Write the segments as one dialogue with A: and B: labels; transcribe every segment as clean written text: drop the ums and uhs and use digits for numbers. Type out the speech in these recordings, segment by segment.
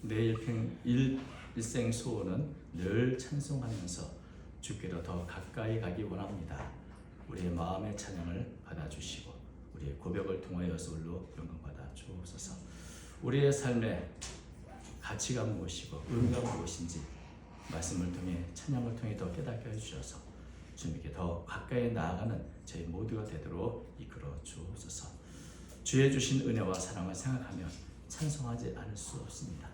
A: 내 일생 소원은 늘 찬송하면서 주께로 더 가까이 가기 원합니다. 우리의 마음의 찬양을 받아주시고 우리의 고백을 통하여 서울로 영광받아 주옵소서. 우리의 삶의 가치가 무엇이고 의미가 무엇인지 말씀을 통해 찬양을 통해 더 깨닫게 해주셔서 주님께 더 가까이 나아가는 저희 모두가 되도록 이끌어 주옵소서. 주의 주신 은혜와 사랑을 생각하며 찬송하지 않을 수 없습니다.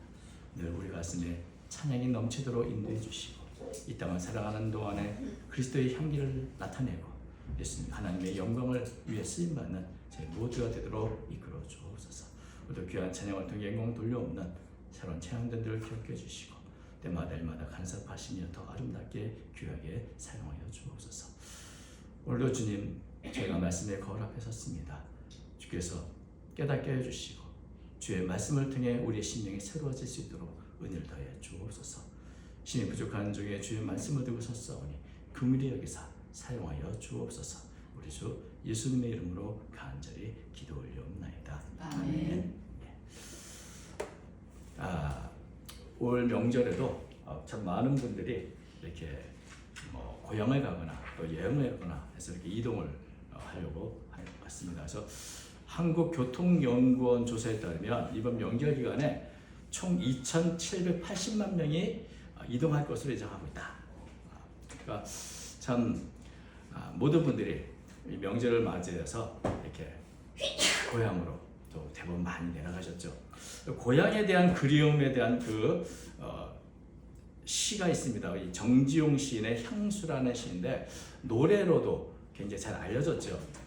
A: 늘 우리 가슴에 찬양이 넘치도록 인도해 주시고 이 땅을 살아가는 동안에 그리스도의 향기를 나타내고 예수님 하나님의 영광을 위해 쓰임받는 저희 모두가 되도록 이끌어 주옵소서. 오늘도 귀한 찬양을 통해 영광 돌려옵는 새로운 찬양들을 기억해 주시고 때마다 일마다 간섭하시며 더 아름답게 귀하게 사용하여 주옵소서. 오늘도 주님 저희가 말씀의 거울 앞에 섰습니다. 주께서 깨닫게 해주시고 주의 말씀을 통해 우리의 심령이 새로워질 수 있도록 은혜를 더해 주옵소서. 심히 부족한 중에 주의 말씀을 들고 섰사오니 긍휼히 여기사 사용하여 주옵소서. 우리 주 예수님의 이름으로 간절히 기도 올려옵나이다. 아멘. 올 명절에도 참 많은 분들이 이렇게 고향을 가거나 또 여행을 가거나 해서 이렇게 이동을 하려고 왔습니다. 그래서 한국교통연구원 조사에 따르면 이번 명절 기간에 총 2,780만 명이 이동할 것으로 예상하고 있다. 그러니까 참 모든 분들이 이 명절을 맞이해서 이렇게 고향으로 또 대부분 많이 내려가셨죠. 고향에 대한 그리움에 대한 시가 있습니다. 이 정지용 시인의 향수라는 시인데 노래로도 굉장히 잘 알려졌죠.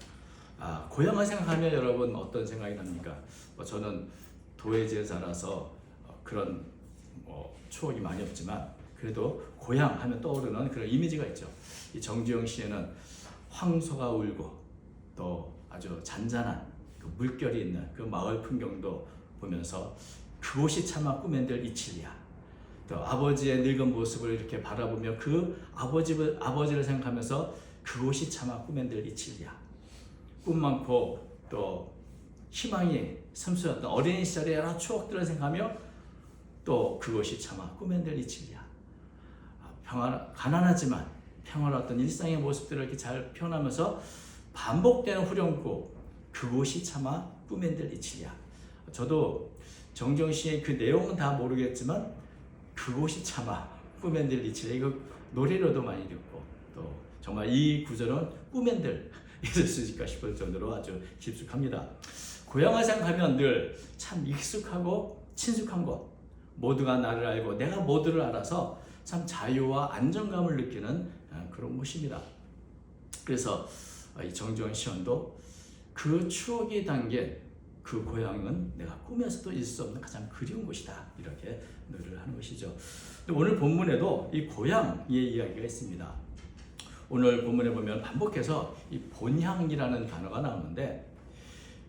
A: 고향을 생각하면 여러분 어떤 생각이 납니까? 저는 도회지에 살아서 그런 추억이 많이 없지만 그래도 고향 하면 떠오르는 그런 이미지가 있죠. 이 정지용 시에는 황소가 울고 또 아주 잔잔한 그 물결이 있는 그 마을 풍경도 보면서 그곳이 차마 꿈엔들 이칠이야. 또 아버지의 늙은 모습을 이렇게 바라보며 그 아버지를 생각하면서 그곳이 차마 꿈엔들 이칠이야. 꿈 많고 또 희망이 섬세했던 어린 시절의 여러 추억들을 생각하며 또 그것이 차마 꿈엔들 이칠이야. 가난하지만 평화로웠던 일상의 모습들을 이렇게 잘 표현하면서 반복되는 후렴구 그곳이 차마 꿈엔들 이칠이야. 저도 정지용 씨의 그 내용은 다 모르겠지만 그곳이 차마 꿈엔들 이칠이야. 이거 노래로도 많이 듣고 또 정말 이 구절은 꿈엔들 있을 수 있을까 싶을 정도로 아주 깊숙합니다. 고향을 생각하면 늘 참 익숙하고 친숙한 곳, 모두가 나를 알고 내가 모두를 알아서 참 자유와 안정감을 느끼는 그런 곳입니다. 그래서 이 정지원 시원도 그 추억이 담긴 그 고향은 내가 꿈에서도 잊을 수 없는 가장 그리운 곳이다. 이렇게 노래를 하는 것이죠. 오늘 본문에도 이 고향의 이야기가 있습니다. 오늘 본문에 보면 반복해서 이 본향이라는 단어가 나오는데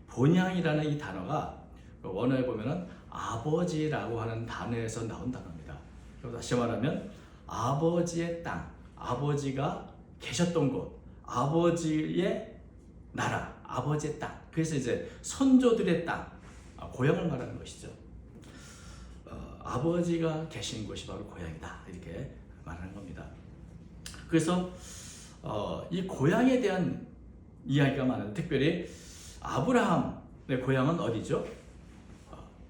A: 본향이라는 이 단어가 원어에 보면은 아버지라고 하는 단어에서 나온 단어입니다. 그래서 다시 말하면 아버지의 땅, 아버지가 계셨던 곳, 아버지의 나라, 아버지의 땅. 그래서 이제 선조들의 땅, 고향을 말하는 것이죠. 아버지가 계신 곳이 바로 고향이다. 이렇게 말하는 겁니다. 그래서 이 고향에 대한 이야기가 많은데 특별히 아브라함의 고향은 어디죠?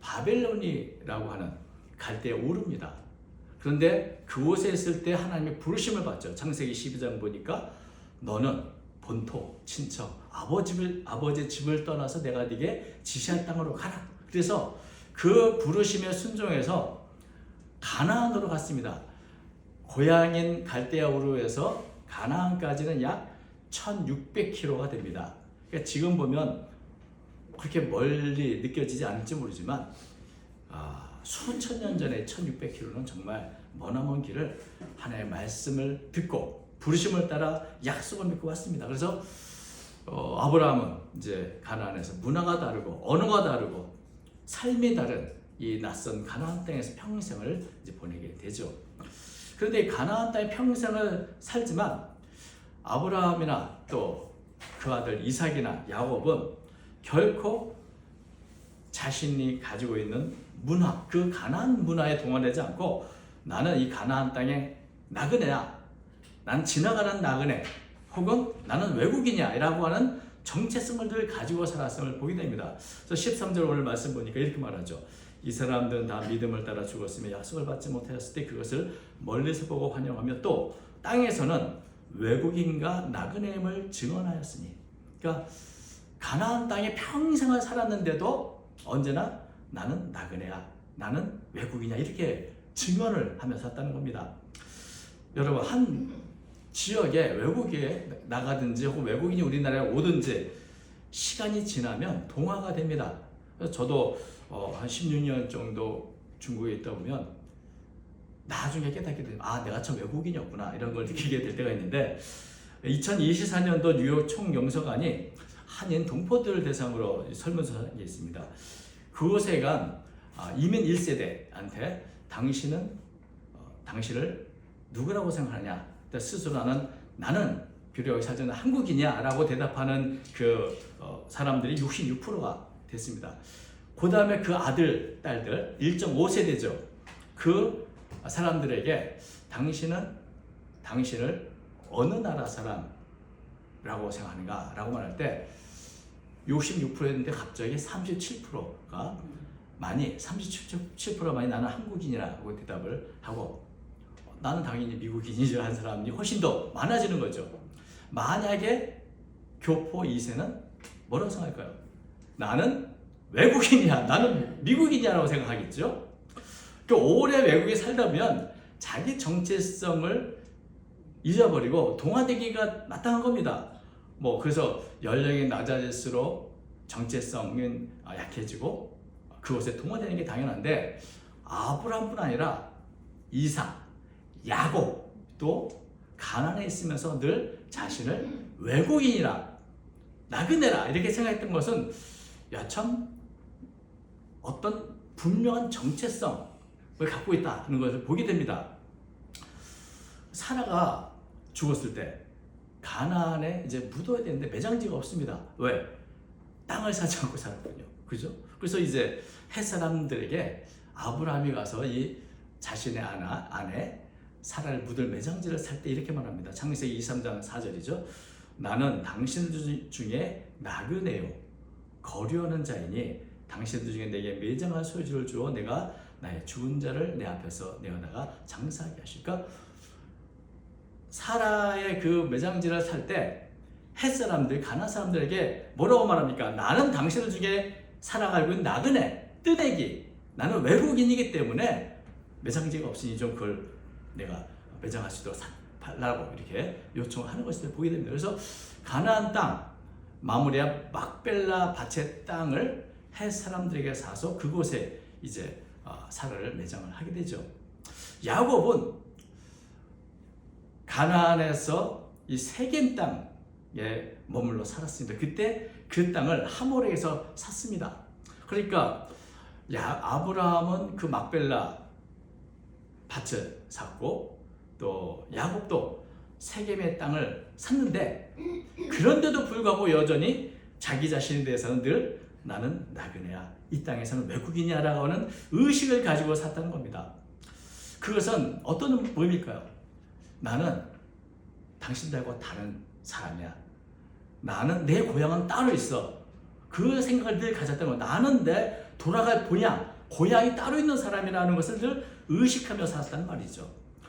A: 바벨론이라고 하는 갈대아 우르입니다. 그런데 그곳에 있을 때 하나님의 부르심을 받죠. 창세기 12장 보니까 너는 본토, 친척, 아버지의 집을 떠나서 내가 네게 지시할 땅으로 가라. 그래서 그 부르심에 순종해서 가나안으로 갔습니다. 고향인 갈대아 우르에서 가나안까지는 약 1600km가 됩니다. 그러니까 지금 보면 그렇게 멀리 느껴지지 않을지 모르지만 수천 년 전에 1600km는 정말 머나먼 길을 하나님의 말씀을 듣고 부르심을 따라 약속을 믿고 왔습니다. 그래서 아브라함은 이제 가나안에서 문화가 다르고 언어가 다르고 삶이 다른 이 낯선 가나안 땅에서 평생을 이제 보내게 되죠. 그런데 이 가나안 땅에 평생을 살지만 아브라함이나 또 그 아들 이삭이나 야곱은 결코 자신이 가지고 있는 문화, 그 가나안 문화에 동화되지 않고 나는 이 가나안 땅의 나그네야, 난 지나가는 나그네, 혹은 나는 외국인이야 라고 하는 정체성을 늘 가지고 살았음을 보게 됩니다. 그래서 13절 오늘 말씀 보니까 이렇게 말하죠. 이 사람들은 다 믿음을 따라 죽었으며 약속을 받지 못하였을 때 그것을 멀리서 보고 환영하며 또 땅에서는 외국인과 나그네임을 증언하였으니, 그러니까 가나안 땅에 평생을 살았는데도 언제나 나는 나그네야, 나는 외국인이야 이렇게 증언을 하며 살았다는 겁니다. 여러분, 한 지역에 외국에 나가든지 혹은 외국인이 우리나라에 오든지 시간이 지나면 동화가 됩니다. 그래서 저도 한 16년 정도 중국에 있다 보면 나중에 깨닫게 되면 내가 참 외국인이었구나 이런 걸 느끼게 될 때가 있는데, 2024년도 뉴욕 총영서관이 한인 동포들을 대상으로 설문조사를 한 게 있습니다. 그곳에 간 이민 1세대한테 당신을 누구라고 생각하냐, 스스로 나는 비록 여기 살지는 한국인이야 라고 대답하는 그 사람들이 66%가 됐습니다. 그 다음에 그 아들, 딸들 1.5세대죠. 그 사람들에게 당신을 어느 나라 사람이라고 생각하는가 라고 말할 때 66%였는데 갑자기 37%가 많이 나는 한국인이라고 대답을 하고, 나는 당연히 미국인이죠 한 사람이 훨씬 더 많아지는 거죠. 만약에 교포 2세는 뭐라고 생각할까요? 나는 외국인이야, 나는 미국인이야 라고 생각하겠죠. 오래 외국에 살다 보면 자기 정체성을 잊어버리고 동화되기가 마땅한 겁니다. 그래서 연령이 낮아질수록 정체성은 약해지고 그것에 동화되는 게 당연한데, 아브라함뿐 아니라 이삭, 야곱도 가나안에 있으면서 늘 자신을 외국인이라, 나그네라 이렇게 생각했던 것은 참 어떤 분명한 정체성을 갖고 있다는 것을 보게 됩니다. 사라가 죽었을 때 가나안에 이제 묻어야 되는데 매장지가 없습니다. 왜? 땅을 사지 않고 살았거든요. 그죠? 그래서 이제 헷 사람들에게 아브라함이 가서 이 자신의 아내 사라를 묻을 매장지를 살 때 이렇게 말합니다. 창세기 23장 4절이죠. 나는 당신들 중에 나그네요, 거류하는 자이니 당신들 중에 내게 매장한 소유주를 주어 내가 나의 죽은 자를 내 앞에서 내어다가 장사하게 하실까? 사라의 그 매장지를 살 때 헷사람들, 가나안 사람들에게 뭐라고 말합니까? 나는 당신들 중에 살아가고 있는 나그네, 뜨내기, 나는 외국인이기 때문에 매장지가 없으니 좀 그걸 내가 매장할 수 있도록 달라고 이렇게 요청하는 것을 보게 됩니다. 그래서 가나안 땅, 마므리아 막벨라 밭의 땅을 헷 사람들에게 사서 그곳에 이제 사라를 매장을 하게 되죠. 야곱은 가나안에서 이 세겜 땅에 머물러 살았습니다. 그때 그 땅을 하모레에서 샀습니다. 그러니까 아브라함은 그 막벨라 밭을 샀고 또 야곱도 세겜의 땅을 샀는데, 그런데도 불구하고 여전히 자기 자신에 대해서는 늘 나는 나그네야, 이 땅에서는 외국인이야 라고 하는 의식을 가지고 샀다는 겁니다. 그것은 어떤 의미일까요? 나는 당신들과 다른 사람이야, 나는 내 고향은 따로 있어, 그 생각을 늘 가졌다는 거예요. 나는 내 돌아갈 고향이 따로 있는 사람이라는 것을 늘 의식하며 살았다는 말이죠.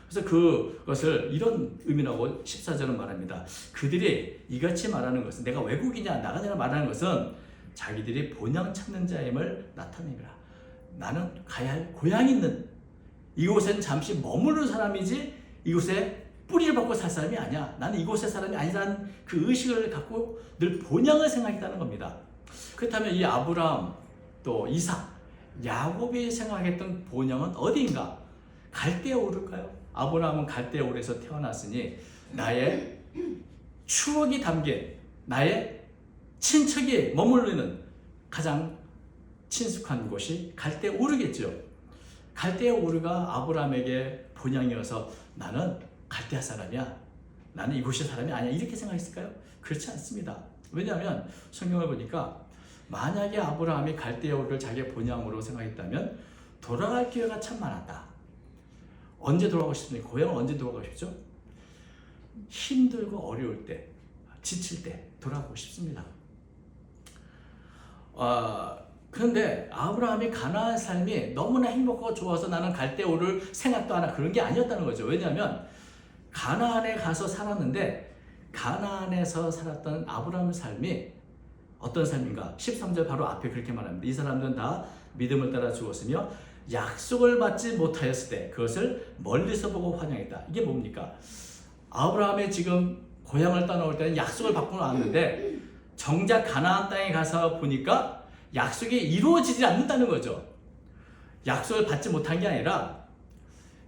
A: 그래서 그것을 이런 의미라고 14절은 말합니다. 그들이 이같이 말하는 것은, 내가 외국이냐 나가냐 말하는 것은 자기들이 본향 찾는 자임을 나타내라. 나는 가야 할 고향이 있는 이곳엔 잠시 머무르는 사람이지 이곳에 뿌리를 받고 살 사람이 아니야, 나는 이곳의 사람이 아니라는 그 의식을 갖고 늘 본향을 생각했다는 겁니다. 그렇다면 이 아브라함, 또 이삭, 야곱이 생각했던 본향은 어디인가? 갈대아 우르일까요? 아브라함은 갈대아 우르에서 태어났으니 나의 추억이 담긴, 나의 친척이 머무르는 가장 친숙한 곳이 갈대아 우르겠죠. 갈대아 우르가 아브라함에게 본향이어서 나는 갈대아 사람이야, 나는 이곳의 사람이 아니야 이렇게 생각했을까요? 그렇지 않습니다. 왜냐하면 성경을 보니까 만약에 아브라함이 갈대아 우르를 자기의 본향으로 생각했다면 돌아갈 기회가 참 많았다. 언제 돌아가고 싶습니까? 고향은 언제 돌아가고 싶죠? 힘들고 어려울 때, 지칠 때 돌아가고 싶습니다. 그런데 아브라함이 가나안 삶이 너무나 행복하고 좋아서 나는 갈대오를 생각도 안 하고 그런 게 아니었다는 거죠. 왜냐하면 가나안에 가서 살았는데 가나안에서 살았던 아브라함의 삶이 어떤 삶인가? 13절 바로 앞에 그렇게 말합니다. 이 사람들은 다 믿음을 따라 죽었으며 약속을 받지 못하였을 때 그것을 멀리서 보고 환영했다. 이게 뭡니까? 아브라함이 지금 고향을 떠나올 때는 약속을 받고 나왔는데 정작 가나안 땅에 가서 보니까 약속이 이루어지지 않는다는 거죠. 약속을 받지 못한 게 아니라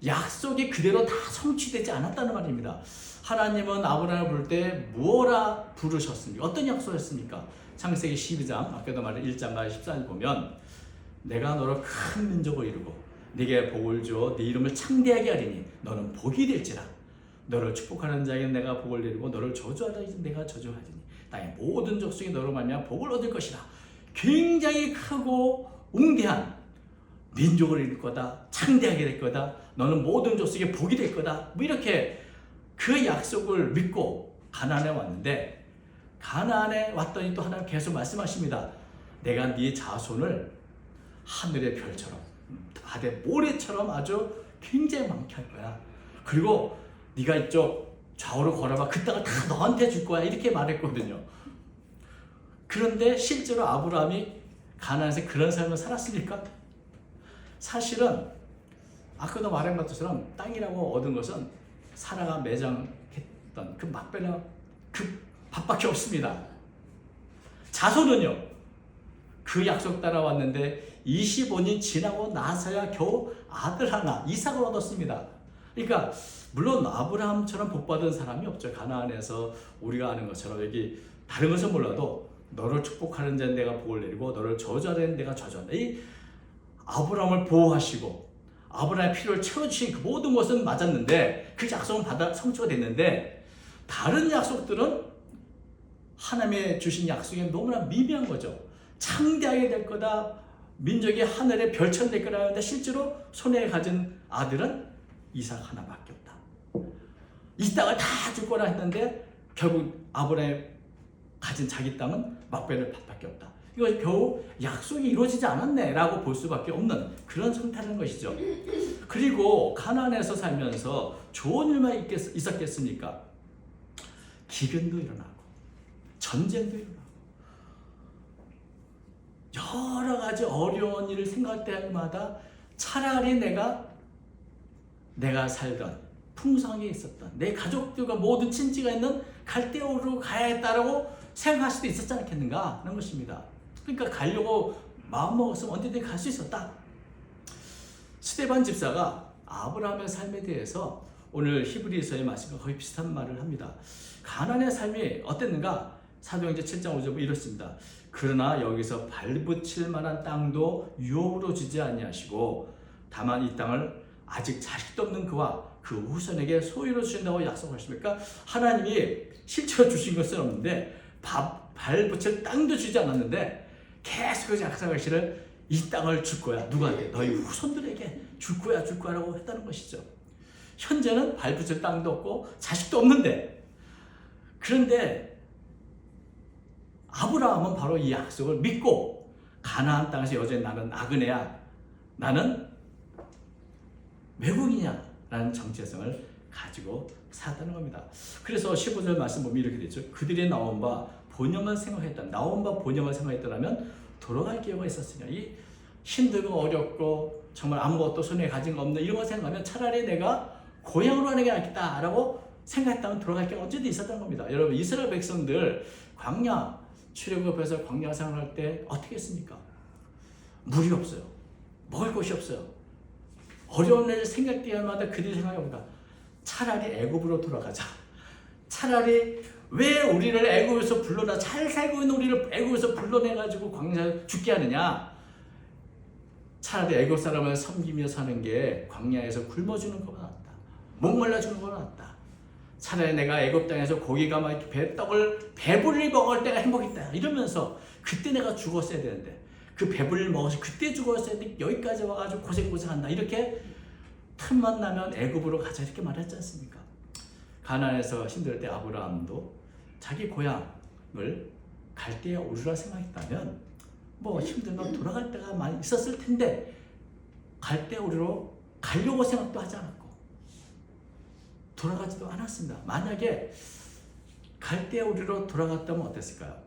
A: 약속이 그대로 다 성취되지 않았다는 말입니다. 하나님은 아브라함을 부를 때 무엇라 부르셨습니까? 어떤 약속이었습니까? 창세기 12장 아까도 말한 1장과 14절 보면 내가 너로 큰 민족을 이루고 네게 복을 주어 네 이름을 창대하게 하리니 너는 복이 될지라. 너를 축복하는 자에게 내가 복을 내리고 너를 저주하다 내가 저주하리니 땅의 모든 족속이 너로 말미암아 복을 얻을 것이라. 굉장히 크고 웅대한 민족을 이룰 거다. 창대하게 될 거다. 너는 모든 족속에 복이 될 거다. 뭐 이렇게 그 약속을 믿고 가나안에 왔는데 가나안에 왔더니 또 하나님 계속 말씀하십니다. 내가 네 자손을 하늘의 별처럼 바다의 모래처럼 아주 굉장히 많게 할 거야. 그리고 네가 이쪽 좌우로 걸어봐. 그 땅을 다 너한테 줄 거야. 이렇게 말했거든요. 그런데 실제로 아브라함이 가나안에서 그런 삶을 살았습니까? 사실은 아까도 말한 것처럼 땅이라고 얻은 것은 사라가 매장했던 그 막배나 그 밥밖에 없습니다. 자손은요. 그 약속 따라왔는데 25년 지나고 나서야 겨우 아들 하나 이삭을 얻었습니다. 그러니까 물론 아브라함처럼 복받은 사람이 없죠. 가나안에서 우리가 아는 것처럼 여기 다른 것은 몰라도 너를 축복하는 자는 내가 복을 내리고 너를 저주하는 내가 저주한다. 이 아브라함을 보호하시고 아브라함의 필요를 채워주신 그 모든 것은 맞았는데 그 약속은 성취가 됐는데 다른 약속들은 하나님의 주신 약속이 너무나 미미한 거죠. 창대하게 될 거다. 민족이 하늘의 별처럼 될 거라 하는데 실제로 손에 가진 아들은 이삭 하나밖에 없다. 이 땅을 다 줄 거라 했는데 결국 아브라함이 가진 자기 땅은 막배를 밭밖에 없다. 이거 겨우 약속이 이루어지지 않았네 라고 볼 수밖에 없는 그런 상태라는 것이죠. 그리고 가나안에서 살면서 좋은 일만 있었겠습니까? 기근도 일어나고 전쟁도 일어나고 여러 가지 어려운 일을 생각할 때마다 차라리 내가 살던 풍성하게 있었던 내 가족들과 모든 친지가 있는 갈대오로 가야겠다라고 생각할 수도 있었지 않겠는가 하는 것입니다. 그러니까 가려고 마음먹었으면 언제든지 갈 수 있었다. 스데반 집사가 아브라함의 삶에 대해서 오늘 히브리서의 말씀과 거의 비슷한 말을 합니다. 가나안의 삶이 어땠는가? 사도행전 7장 5절 이렇습니다. 그러나 여기서 발붙일 만한 땅도 유업으로 주지 아니하시고 다만 이 땅을 아직 자식도 없는 그와 그 후손에게 소유로 주신다고 약속하십니까? 하나님이 실제로 주신 것은 없는데 발붙일 땅도 주지 않았는데 계속 약속하시를 이 땅을 줄 거야. 누구한테? 너희 후손들에게 줄 거야라고 했다는 것이죠. 현재는 발붙일 땅도 없고 자식도 없는데 그런데 아브라함은 바로 이 약속을 믿고 가나안 땅에서 여전히 나는 나그네야. 나는 외국인이야. 라는 정체성을 가지고 살았다는 겁니다. 그래서 15절 말씀 보면 이렇게 되죠. 그들이 나온 바 본영을 생각했다면 돌아갈 기회가 있었으냐. 이 힘들고 어렵고 정말 아무것도 손에 가진 거 없는 이런 거 생각하면 차라리 내가 고향으로 가는 게 낫겠다라고 생각했다면 돌아갈 기회가 언제든 있었던 겁니다. 여러분 이스라엘 백성들 광야 출애굽에서 광야 생활할 때 어떻게 했습니까? 물이 없어요. 먹을 것이 없어요. 어려운 일 생길 때마다 그들이 생각해보니까 차라리 애굽으로 돌아가자. 차라리 왜 우리를 애굽에서 잘 살고 있는 우리를 애굽에서 불러내가지고 광야에 죽게 하느냐. 차라리 애굽 사람을 섬기며 사는 게 광야에서 굶어 죽는 것보다 낫다. 목말라 죽는 것보다 낫다. 차라리 내가 애굽 땅에서 고기가 막 떡을 배불리 먹을 때가 행복했다. 이러면서 그때 내가 죽었어야 되는데 그 배불리 먹어서 그때 죽었어야 돼. 여기까지 와가지고 고생한다. 이렇게 틈만 나면 애굽으로 가자 이렇게 말했지 않습니까? 가나안에서 힘들 때 아브라함도 자기 고향을 갈대에 오르라 생각했다면 뭐 힘들면 돌아갈 때가 많이 있었을 텐데 갈대에 오르러 가려고 생각도 하지 않았고 돌아가지도 않았습니다. 만약에 갈대에 오르러 돌아갔다면 어땠을까요?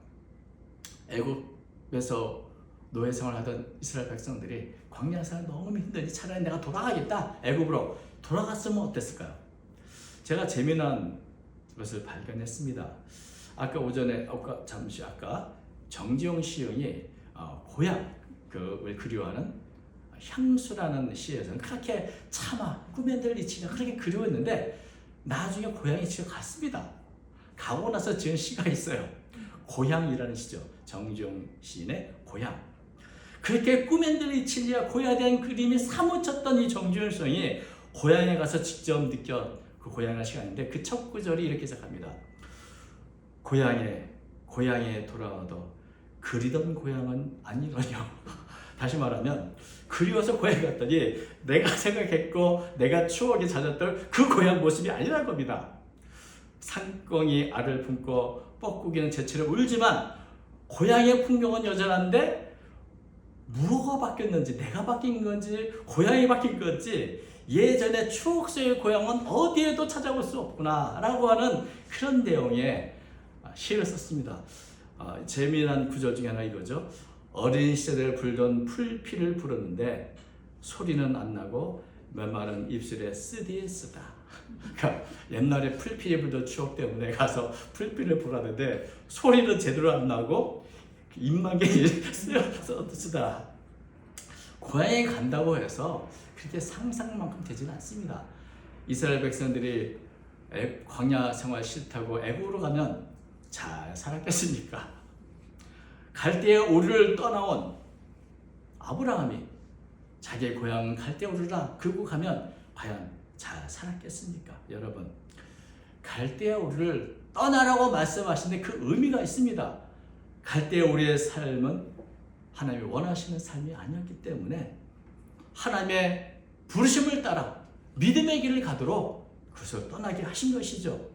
A: 애굽에서 노예 생활하던 이스라엘 백성들이 광야 생활 너무 힘드니 차라리 내가 돌아가겠다 애굽으로 돌아갔으면 어땠을까요? 제가 재미난 것을 발견했습니다. 아까 오전에 아까 정지용 시인이 고향을 그리워하는 향수라는 시에서는 그렇게 차마 꾸며들 이치가 그렇게 그리웠는데 나중에 고향이 집에 갔습니다. 가고 나서 지은 시가 있어요. 고향이라는 시죠. 정지용 시인의 고향. 그렇게 꾸며들 이치리와 고향에 대한 그림이 사무쳤던 이 정지용 시인이 고향에 가서 직접 느껴 그 고향의 시간인데 그 첫 구절이 이렇게 시작합니다. 고향에 돌아와도 그리던 고향은 아니더뇨. 다시 말하면 그리워서 고향에 갔더니 내가 생각했고 내가 추억에 찾았던 그 고향 모습이 아니라는 겁니다. 산꿩이 알을 품고 뻐꾸기는 제철에 울지만 고향의 풍경은 여전한데 뭐가 바뀌었는지 내가 바뀐 건지 고향이 바뀐 건지 예전의 추억 속의 고향은 어디에도 찾아볼 수 없구나 라고 하는 그런 내용의 시를 썼습니다. 재미난 구절 중에 하나 이거죠. 어린 시절에 불던 풀피를 불었는데 소리는 안 나고 메마른 입술에 쓰디 쓰다. 그러니까 옛날에 풀피에 불던 추억 때문에 가서 풀피를 불었는데 소리는 제대로 안 나고 입만개 쓰다. 고향에 간다고 해서 그렇게 상상만큼 되지는 않습니다. 이스라엘 백성들이 광야 생활 싫다고 애굽으로 가면 잘 살았겠습니까? 갈대의 오르를 떠나온 아브라함이 자기의 고향 갈대 오르라 그리고 가면 과연 잘 살았겠습니까? 여러분, 갈대 오르를 떠나라고 말씀하시는데 그 의미가 있습니다. 갈대 오르의 삶은 하나님이 원하시는 삶이 아니었기 때문에 하나님의 부르심을 따라 믿음의 길을 가도록 그것을 떠나게 하신 것이죠.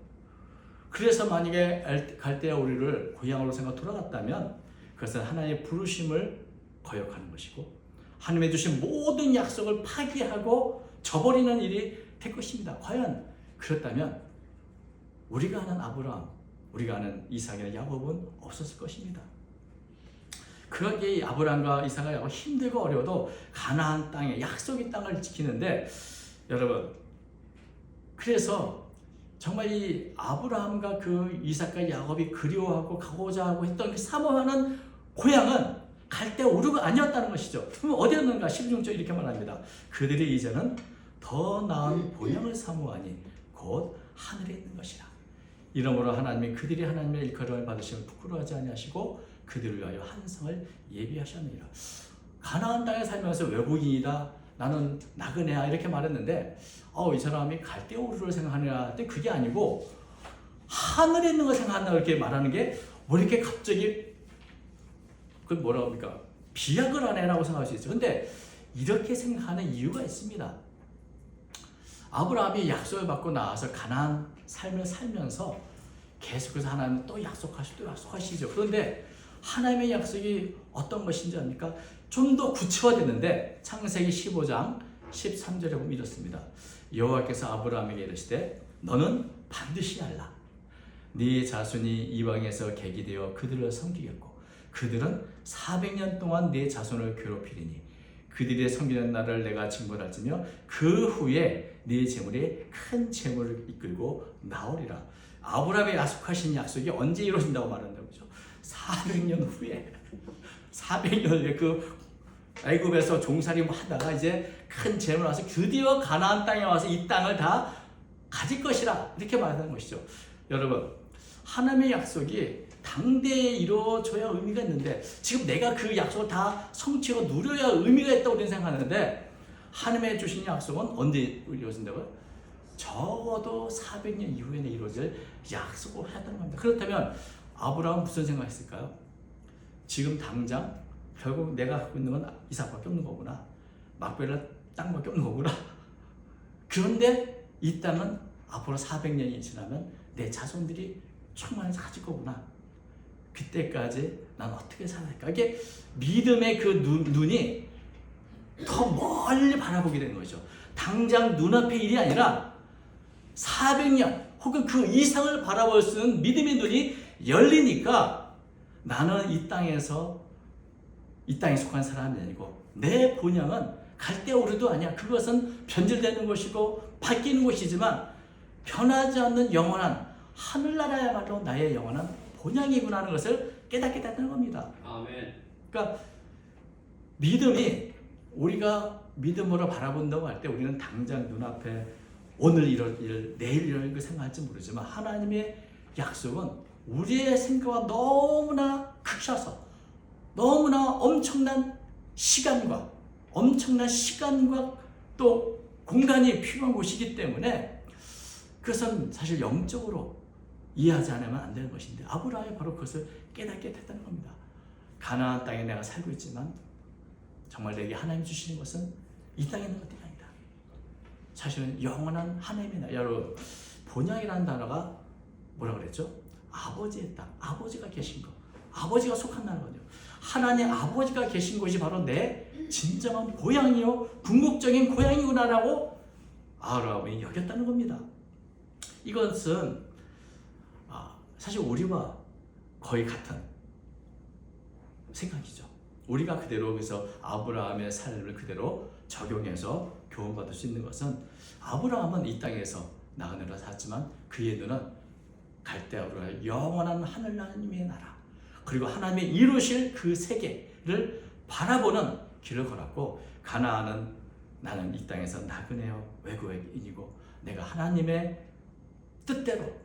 A: 그래서 만약에 갈대아 오리를 고향으로 생각 돌아갔다면 그것은 하나님의 부르심을 거역하는 것이고 하나님의 주신 모든 약속을 파기하고 저버리는 일이 될 것입니다. 과연 그렇다면 우리가 아는 아브라함, 우리가 아는 이삭이나 야곱은 없었을 것입니다. 그러기에 아브라함과 이삭과 야곱 힘들고 어려워도 가나안 땅에 약속의 땅을 지키는데 여러분, 그래서 정말 이 아브라함과 그 이삭과 야곱이 그리워하고 가고자 하고 했던 그 사모하는 고향은 갈대 오르가 아니었다는 것이죠. 그럼 어디였는가? 16절 이렇게 말합니다. 그들이 이제는 더 나은 본향을 사모하니 곧 하늘에 있는 것이라. 이러므로 하나님이 그들이 하나님의 일컬음을 받으시면 부끄러워하지 아니하시고 그들을 위하여 한 성을 예비하셨느니라. 가나안 땅에 살면서 외국인이다, 나는 나그네야 이렇게 말했는데 이 사람이 갈대 오르를 생각하느냐 근데 그게 아니고 하늘에 있는 걸 생각한다 이렇게 말하는 게 뭐 이렇게 갑자기 그 뭐라고 합니까? 비약을 하네라고 생각할 수 있어요. 근데 이렇게 생각하는 이유가 있습니다. 아브라함이 약속을 받고 나와서 가나안 삶을 살면서 계속해서 하나님은 또 약속하시죠. 그런데 하나님의 약속이 어떤 것인지 압니까? 좀 더 구체화되는데 창세기 15장 13절에 보면 이렇습니다. 여호와께서 아브라함에게 이르시되 너는 반드시 알라. 네 자손이 이방에서 계기되어 그들을 섬기겠고 그들은 400년 동안 네 자손을 괴롭히리니 그들의 섬기는 날을 내가 징벌할지며 그 후에 네 재물이 큰 재물을 이끌고 나오리라. 아브라함의 약속하신 약속이 언제 이루어진다고 말한다고 그러죠? 400년 후에 400년 후에 그 애굽에서 종살이 하다가 이제 큰 재물 와서 드디어 가나안 땅에 와서 이 땅을 다 가질 것이라 이렇게 말하는 것이죠. 여러분, 하나님의 약속이 당대에 이루어져야 의미가 있는데 지금 내가 그 약속을 다 성취하고 누려야 의미가 있다고 우리는 생각하는데 하나님의 주신 약속은 언제 이루어진다고요? 적어도 400년 이후에 이루어질 약속을 하였다는 겁니다. 그렇다면 아브라함은 무슨 생각했을까요? 지금 당장 결국 내가 갖고 있는 건 이삭밖에 없는 거구나. 막벨라 땅밖에 없는 거구나. 그런데 이 땅은 앞으로 400년이 지나면 내 자손들이 충만해서 가질 거구나. 그때까지 난 어떻게 살아갈까? 이게 믿음의 그 눈이 더 멀리 바라보게 되는 거죠. 당장 눈앞의 일이 아니라 400년 혹은 그 이상을 바라볼 수 있는 믿음의 눈이 열리니까 나는 이 땅에 속한 사람이 아니고 내 본향은 갈대오르도 아니야. 그것은 변질되는 것이고 바뀌는 것이지만 변하지 않는 영원한 하늘나라야말로 나의 영원한 본향이구나 하는 것을 깨닫게 되는 겁니다.
B: 아멘.
A: 그러니까 믿음이 우리가 믿음으로 바라본다고 할 때 우리는 당장 눈앞에 오늘 이럴 일, 내일 이럴 일 생각할지 모르지만 하나님의 약속은 우리의 생각과 너무나 극차서 너무나 엄청난 시간과 또 공간이 필요한 곳이기 때문에 그것은 사실 영적으로 이해하지 않으면 안 되는 것인데 아브라함이 바로 그것을 깨닫게 됐다는 겁니다. 가나안 땅에 내가 살고 있지만 정말 내게 하나님 주시는 것은 이 땅에 있는 것들이 아니다. 사실은 영원한 하나님의 나라. 여러분, 본향이라는 단어가 뭐라고 그랬죠? 아버지의 땅, 아버지가 계신 것, 아버지가 속한 나라거든요. 하나님 아버지가 계신 곳이 바로 내 진정한 고향이요 궁극적인 고향이구나라고 아브라함이 여겼다는 겁니다. 이것은 사실 우리와 거의 같은 생각이죠. 우리가 그대로 그래서 아브라함의 삶을 그대로 적용해서 교훈받을 수 있는 것은 아브라함은 이 땅에서 나그네로 살았지만 그의 눈은 갈대아우르의 영원한 하늘나라님의 나라 그리고 하나님의 이루실 그 세계를 바라보는 길을 걸었고 가나안은 나는 이 땅에서 나그네요 외국인이고 내가 하나님의 뜻대로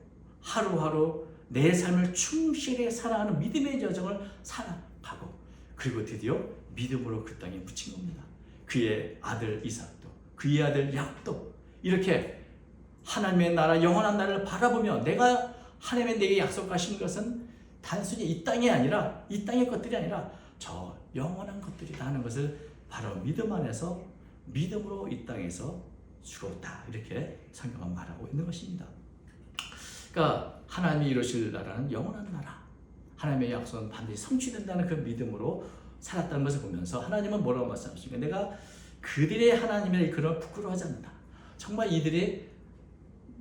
A: 하루하루 내 삶을 충실히 살아가는 믿음의 여정을 살아가고 그리고 드디어 믿음으로 그 땅에 묻힌 겁니다. 그의 아들 이삭도 그의 아들 야곱도 이렇게 하나님의 나라 영원한 나라를 바라보며 내가 하나님의 내게 약속하신 것은 단순히 이 땅이 아니라 이 땅의 것들이 아니라 저 영원한 것들이다 하는 것을 바로 믿음 안에서 믿음으로 이 땅에서 죽었다 이렇게 성경은 말하고 있는 것입니다. 그러니까 하나님이 이루실 나라는 영원한 나라 하나님의 약속은 반드시 성취된다는 그 믿음으로 살았다는 것을 보면서 하나님은 뭐라고 말씀하십니까? 내가 그들의 하나님의 그런 부끄러워하지 않는다. 정말 이들이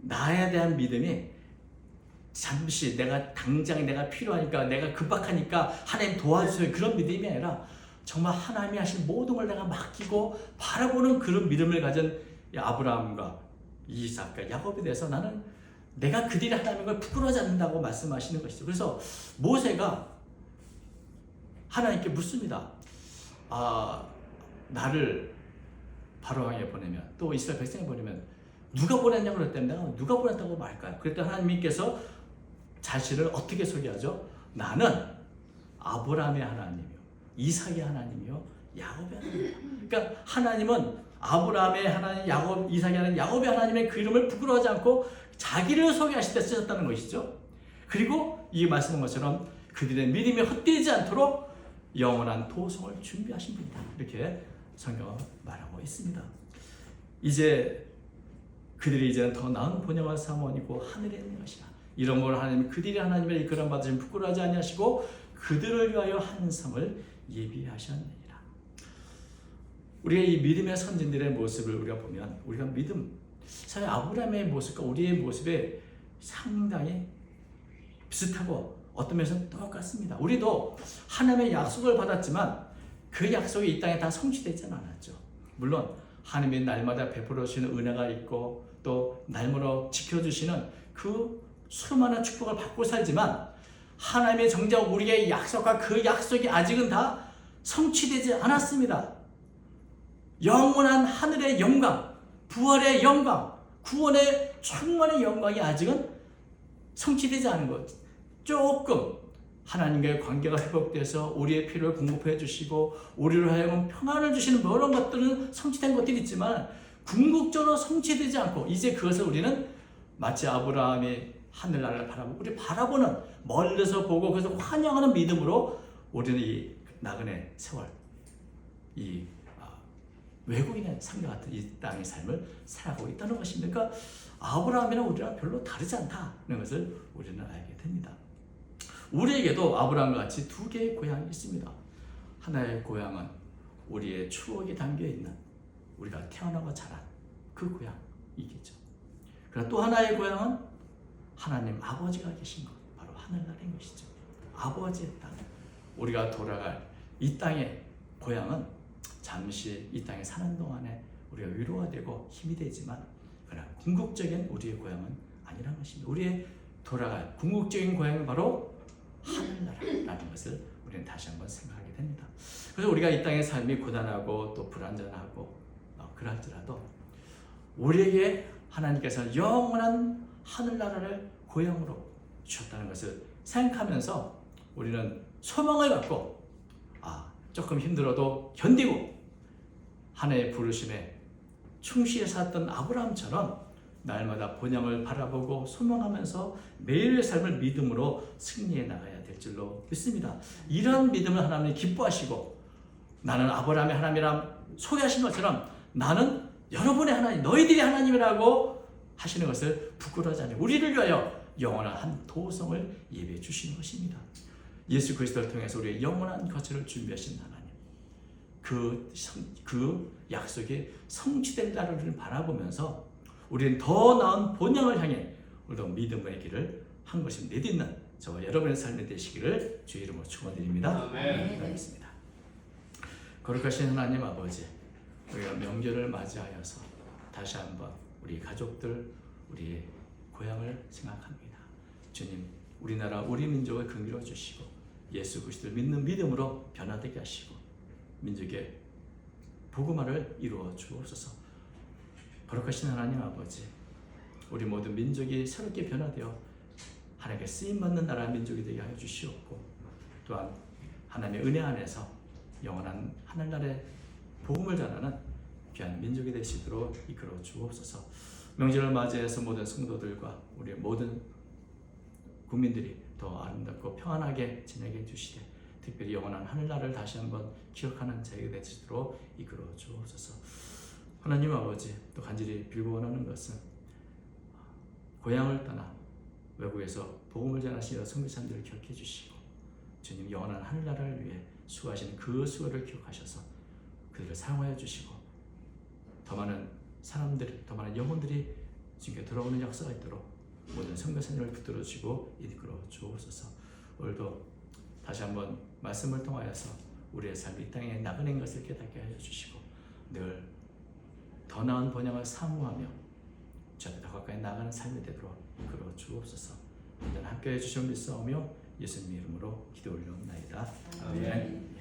A: 나에 대한 믿음이 잠시 당장 내가 필요하니까 내가 급박하니까 하나님 도와주세요 그런 믿음이 아니라 정말 하나님이 하실 모든 걸 내가 맡기고 바라보는 그런 믿음을 가진 아브라함과 이삭과 야곱에 대해서 나는 내가 그들이 하나님인 걸 부끄러워하지 않는다고 말씀하시는 것이죠. 그래서 모세가 하나님께 묻습니다. 나를 바로왕에 보내면 또 이스라엘 백성에 보내면 누가 보냈냐고 그랬더니 내가 누가 보냈다고 말할까요? 그랬더니 하나님께서 자신을 어떻게 소개하죠? 나는 아브라함의 하나님이요 이삭의 하나님이요 야곱의 하나님이요. 그러니까 하나님은 아브라함의 하나님, 이삭의 하나님, 야곱의 하나님의 그 이름을 부끄러워하지 않고 자기를 소개하실 때 쓰셨다는 것이죠. 그리고 이 말씀한 것처럼 그들의 믿음이 헛되지 않도록 영원한 도성을 준비하신 분이다. 이렇게 성경은 말하고 있습니다. 이제 그들이 이제는 더 나은 본향을 사모하고 하늘에 있는 것이라. 이러므로 하나님은 그들이 하나님의 이끌음 받으시면 부끄러워하지 아니하시고 그들을 위하여 한 성을 예비하셨느니라. 우리가 이 믿음의 선진들의 모습을 우리가 보면 우리가 믿음 사실 아브라함의 모습과 우리의 모습이 상당히 비슷하고 어떤 면에서는 똑같습니다. 우리도 하나님의 약속을 받았지만 그 약속이 이 땅에 다 성취되지는 않았죠. 물론 하나님의 날마다 베풀어 주시는 은혜가 있고 또 날마다 지켜주시는 그 수많은 축복을 받고 살지만 하나님의 정작 우리의 약속과 그 약속이 아직은 다 성취되지 않았습니다. 영원한 하늘의 영광, 부활의 영광, 구원의 충만의 영광이 아직은 성취되지 않은 것. 조금 하나님과의 관계가 회복돼서 우리의 필요를 공급해 주시고 우리를 하여금 평안을 주시는 그런 것들은 성취된 것들이 있지만 궁극적으로 성취되지 않고 이제 그것을 우리는 마치 아브라함이 하늘나라를 바라보고 우리 바라보는 멀리서 보고 그래서 환영하는 믿음으로 우리는 이 나그네 세월, 이 외국인의 삶과 같은 이 땅의 삶을 살아가고 있다는 것입니다. 그러니까 아브라함이랑 우리랑 별로 다르지 않다는 것을 우리는 알게 됩니다. 우리에게도 아브라함과 같이 두 개의 고향이 있습니다. 하나의 고향은 우리의 추억이 담겨있는, 우리가 태어나고 자란 그 고향이겠죠. 그러나 또 하나의 고향은 하나님 아버지가 계신 것, 바로 하늘나라인 것이죠. 아버지의 땅, 우리가 돌아갈 이 땅의 고향은 잠시 이 땅에 사는 동안에 우리가 위로가 되고 힘이 되지만, 그러나 궁극적인 우리의 고향은 아니라는 것입니다. 우리의 돌아갈 궁극적인 고향은 바로 하늘나라라는 것을 우리는 다시 한번 생각하게 됩니다. 그래서 우리가 이 땅의 삶이 고단하고 또 불안전하고 그럴지라도 우리에게 하나님께서 영원한 하늘나라를 고향으로 주셨다는 것을 생각하면서 우리는 소망을 갖고 조금 힘들어도 견디고 하나님의 부르심에 충실히 살았던 아브라함처럼 날마다 본향을 바라보고 소망하면서 매일의 삶을 믿음으로 승리해 나가야 될 줄로 믿습니다. 이런 믿음을 하나님이 기뻐하시고, 나는 아브라함의 하나님이라 소개하신 것처럼 나는 여러분의 하나님, 너희들이 하나님이라고 하시는 것을 부끄러워하지 않으며 우리를 위하여 영원한 한 도성을 예배해 주시는 것입니다. 예수 그리스도를 통해서 우리의 영원한 거처를 준비하신 하나님, 그 약속이 성취될 날을 우리는 바라보면서 우리는 더 나은 본향을 향해 우리도 믿음의 길을 한 것이 내딛는 저와 여러분의 삶이 되시기를 주의 이름으로 축원드립니다. 기도하겠습니다. 거룩하신 하나님 아버지, 우리가 명절을 맞이하여서 다시 한번 우리 가족들, 우리의 고향을 생각합니다. 주님, 우리나라 우리 민족을 긍휼히 주시고 예수 그리스도를 믿는 믿음으로 변화되게 하시고 민족의 복음화를 이루어 주옵소서. 거룩하신 하나님 아버지, 우리 모든 민족이 새롭게 변화되어 하나님께 쓰임받는 나라 민족이 되게 하여 주시옵고, 또한 하나님의 은혜 안에서 영원한 하늘나라의 복음을 전하는 귀한 민족이 되시도록 이끌어 주옵소서. 명절을 맞이해서 모든 성도들과 우리 모든 국민들이 더 아름답고 평안하게 지내게 해주시되, 특별히 영원한 하늘나라를 다시 한번 기억하는 자에게 되시도록 이끌어 주옵소서. 하나님 아버지, 또 간절히 빌고 원하는 것은 고향을 떠나 외국에서 복음을 전하시는 선교사님들을 기억해 주시고, 주님 영원한 하늘나라를 위해 수고하시는 그 수고를 기억하셔서 그들을 사용하여 주시고, 더 많은 사람들, 더 많은 영혼들이 주님께 돌아오는 역사가 있도록 모든 선교사님을 붙들어 주시고 이끌어 주옵소서. 오늘도 다시 한번 말씀을 통하여서 우리의 삶이 이 땅에 나그네인 것을 깨닫게 하여 주시고, 늘 더 나은 번영을 사모하며 저 더 가까이 나가는 삶이 되도록 이끌어 주옵소서. 함께해 주시면 믿사오며 예수님 이름으로 기도 올려옵나이다. 아멘.